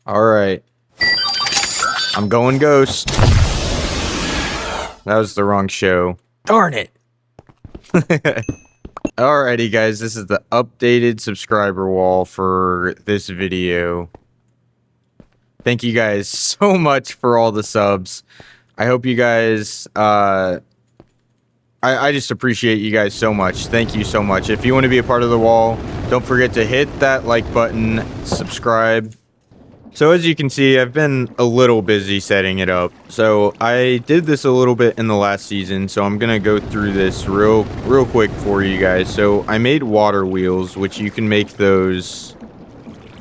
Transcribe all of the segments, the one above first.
Alright. I'm going ghost. That was the wrong show. Darn it. Alrighty guys, this is the updated subscriber wall for this video. Thank you guys so much for all the subs. I hope you guys, I just appreciate you guys so much. Thank you so much. If you want to be a part of the wall, don't forget to hit that like button, subscribe. So as you can see, I've been a little busy setting it up. So I did this a little bit in the last season, so I'm gonna go through this real quick for you guys. So I made water wheels, which you can make those.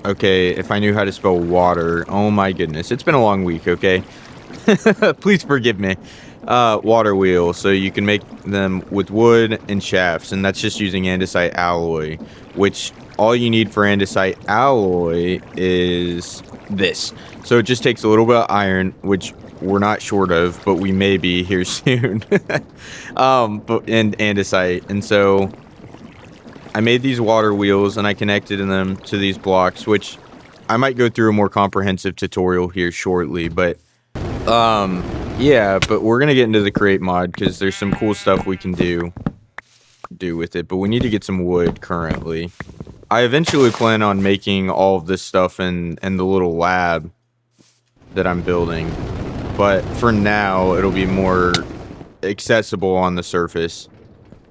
Okay, if I knew how to spell water. Oh my goodness, it's been a long week, okay? Please forgive me. Water wheel, so you can make them with wood and shafts, and that's just using andesite alloy, which all you need for andesite alloy is this. So it just takes a little bit of iron, which we're not short of, but we may be here soon. And andesite. And so I made these water wheels and I connected them to these blocks, which I might go through a more comprehensive tutorial here shortly, but yeah, but we're gonna get into the create mod because there's some cool stuff we can do with it, but we need to get some wood currently. I eventually plan on making all of this stuff in the little lab that I'm building, but for now it'll be more accessible on the surface.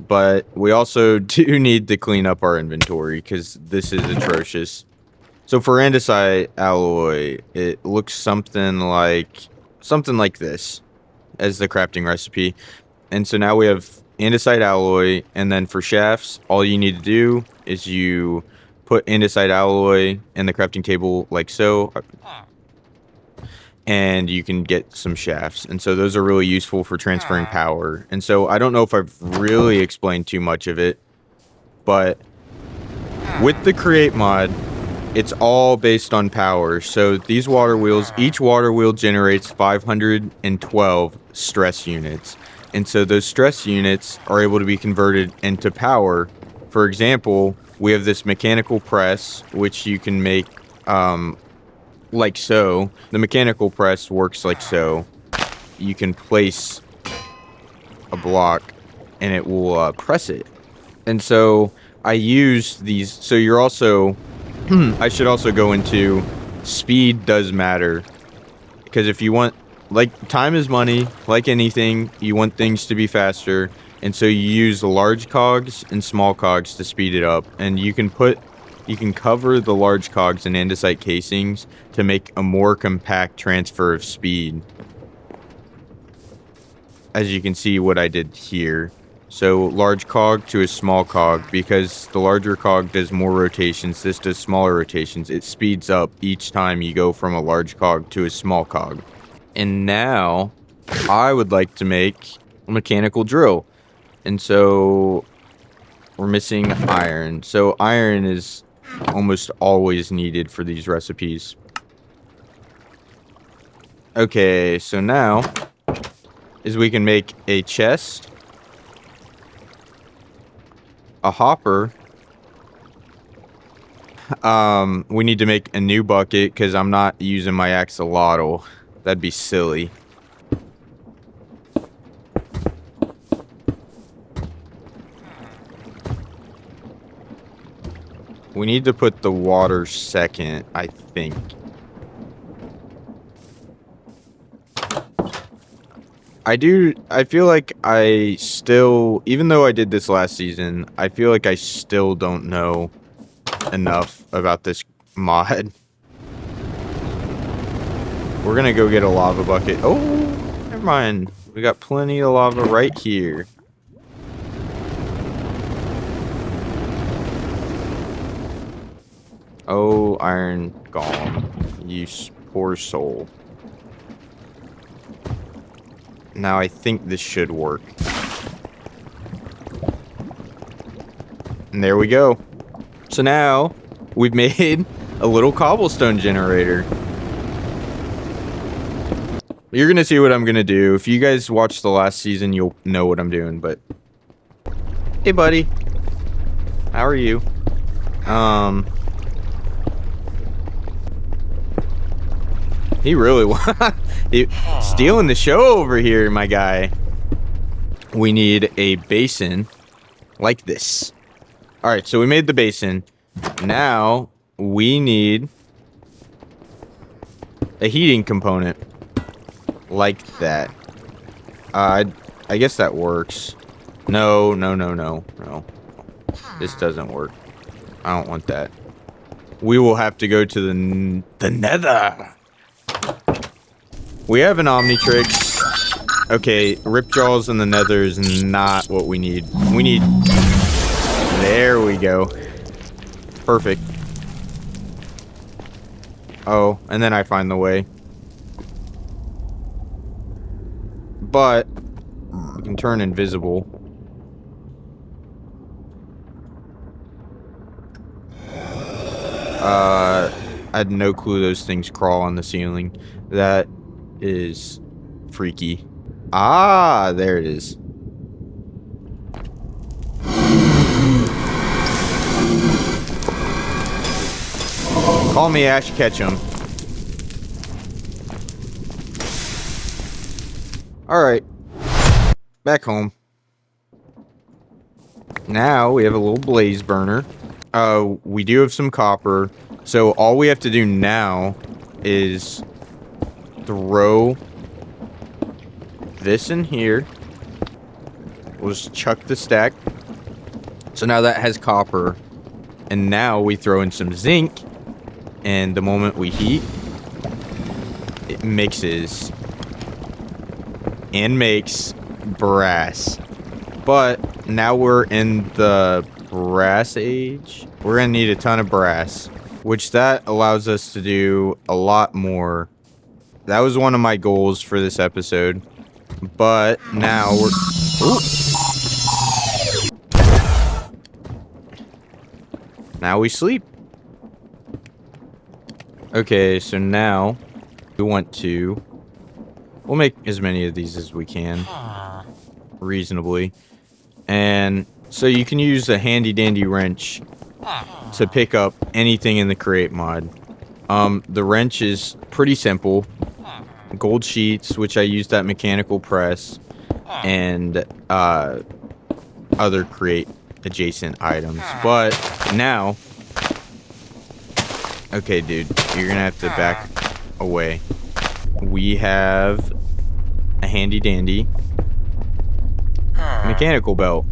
But we also do need to clean up our inventory because this is atrocious. So for andesite alloy, it looks something like this as the crafting recipe. And so now we have andesite alloy, and then for shafts, all you need to do is you put andesite alloy in the crafting table like so, and you can get some shafts. And so those are really useful for transferring power. And so I don't know if I've really explained too much of it, but with the create mod, it's all based on power. So these water wheels, each water wheel generates 512 stress units. And so those stress units are able to be converted into power. For example, we have this mechanical press, which you can make like so. The mechanical press works like so. You can place a block and it will press it. And so I use these. So you're also, I should also go into speed does matter. Because if you want, like, time is money, like anything, you want things to be faster, and so you use large cogs and small cogs to speed it up, and you can cover the large cogs in andesite casings to make a more compact transfer of speed. As you can see what I did here. So large cog to a small cog, because the larger cog does more rotations, this does smaller rotations. It speeds up each time you go from a large cog to a small cog. And now I would like to make a mechanical drill. And so we're missing iron. So iron is almost always needed for these recipes. Okay, so now is we can make a chest, a hopper. We need to make a new bucket because I'm not using my axolotl. That'd be silly. We need to put the water second, I think. I feel like I still, even though I did this last season, I feel like I still don't know enough about this mod. We're gonna go get a lava bucket. Oh, never mind. We got plenty of lava right here. Oh, iron golem. You poor soul. Now I think this should work. And there we go. So now we've made a little cobblestone generator. You're gonna see what I'm gonna do. If you guys watched the last season, you'll know what I'm doing, but... Hey, buddy. How are you? He really he stealing the show over here, my guy. We need a basin like this. All right, so we made the basin. Now we need a heating component like that. I guess that works. No. This doesn't work. I don't want that. We will have to go to the nether. We have an Omnitrix. Okay, Ripjaws in the nether is not what we need. We need... There we go. Perfect. Oh, and then I find the way. But we can turn invisible. I had no clue those things crawl on the ceiling. That is freaky. Ah, there it is. Call me Ash Ketchum. Alright. Back home. Now we have a little blaze burner. We do have some copper. So all we have to do now is throw this in here. We'll just chuck the stack. So now that has copper. And now we throw in some zinc. And the moment we heat, it mixes and makes brass. But now we're in the brass age. We're gonna need a ton of brass, which that allows us to do a lot more. That was one of my goals for this episode. But now we're... Ooh. Now we sleep. Okay, so now we want to... We'll make as many of these as we can. Reasonably. And so you can use a handy dandy wrench to pick up anything in the create mod. The wrench is pretty simple. Gold sheets, which I used that mechanical press, and other create adjacent items. But now, okay, dude, you're gonna have to back away. We have a handy dandy mechanical belt,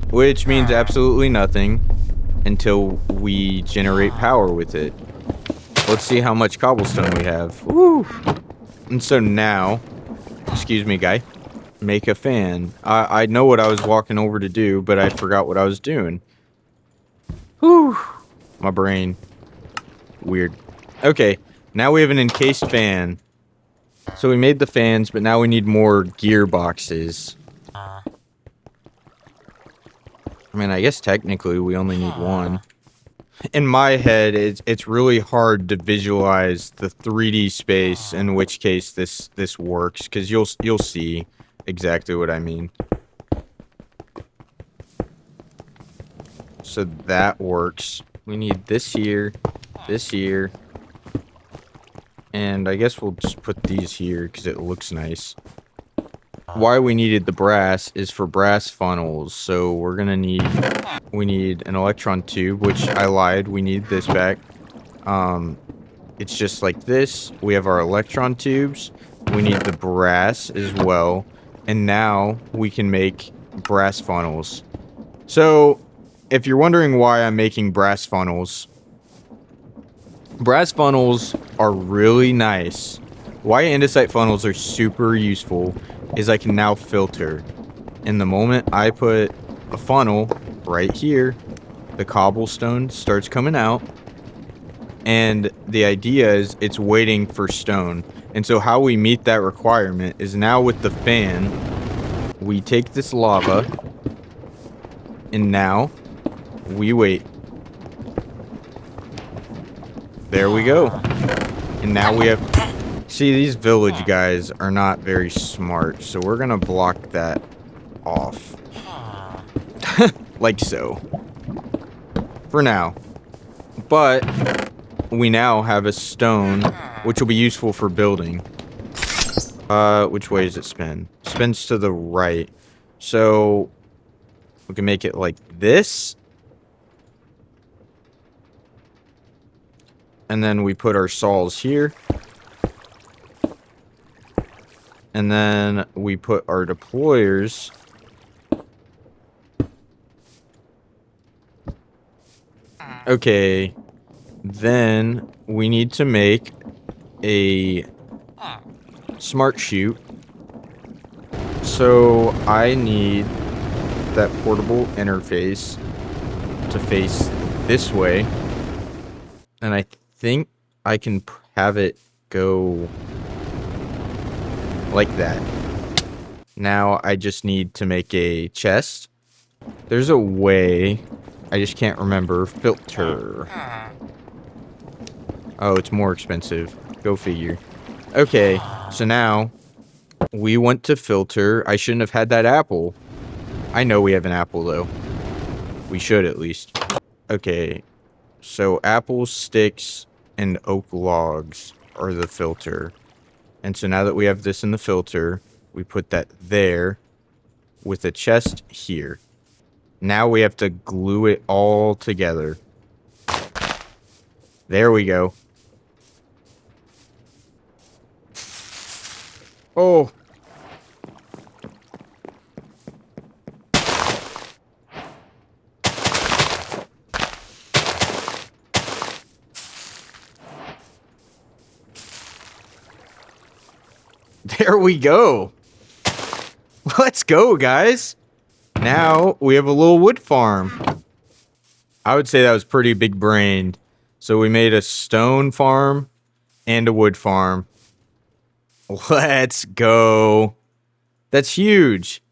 which means absolutely nothing until we generate power with it. Let's see how much cobblestone we have. Woo! And so now, excuse me, guy, make a fan. I know what I was walking over to do, but I forgot what I was doing. Whew. My brain. Weird. Okay, now we have an encased fan. So we made the fans, but now we need more gearboxes. I mean, I guess technically we only need one. In my head, it's really hard to visualize the 3D space, in which case this works, because you'll see exactly what I mean. So that works. We need this here, and I guess we'll just put these here because it looks nice. Why we needed the brass is for brass funnels. So we're gonna need, we need an electron tube, which I lied, we need this back. It's just like this. We have our electron tubes. We need the brass as well. And now we can make brass funnels. So if you're wondering why I'm making brass funnels are really nice. Why andesite funnels are super useful is I can now filter. And the moment I put a funnel right here, the cobblestone starts coming out. And the idea is it's waiting for stone. And so how we meet that requirement is now with the fan, we take this lava, and now we wait. There we go. And now we have... See, these village guys are not very smart, so we're gonna block that off. Like so. For now. But we now have a stone, which will be useful for building. Which way does it spin? Spins to the right. So we can make it like this. And then we put our saws here. And then we put our deployers. Okay. Then we need to make a smart chute. So I need that portable interface to face this way. And I think I can have it go like that. Now I just need to make a chest. There's a way. I just can't remember. Filter. Oh, it's more expensive. Go figure. Okay, so now we want to filter. I shouldn't have had that apple. I know we have an apple, though. We should, at least. Okay, so apples, sticks, and oak logs are the filter. And so now that we have this in the filter, we put that there with a chest here. Now we have to glue it all together. There we go. Oh. There we go. Let's go, guys. Now we have a little wood farm. I would say that was pretty big brained. So we made a stone farm and a wood farm. Let's go. That's huge.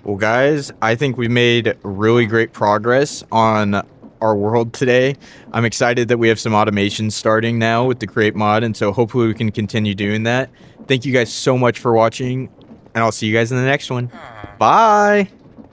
Well, guys, I think we made really great progress on our world today. I'm excited that we have some automation starting now with the create mod, and so hopefully we can continue doing that. Thank you guys so much for watching, and I'll see you guys in the next one. Bye!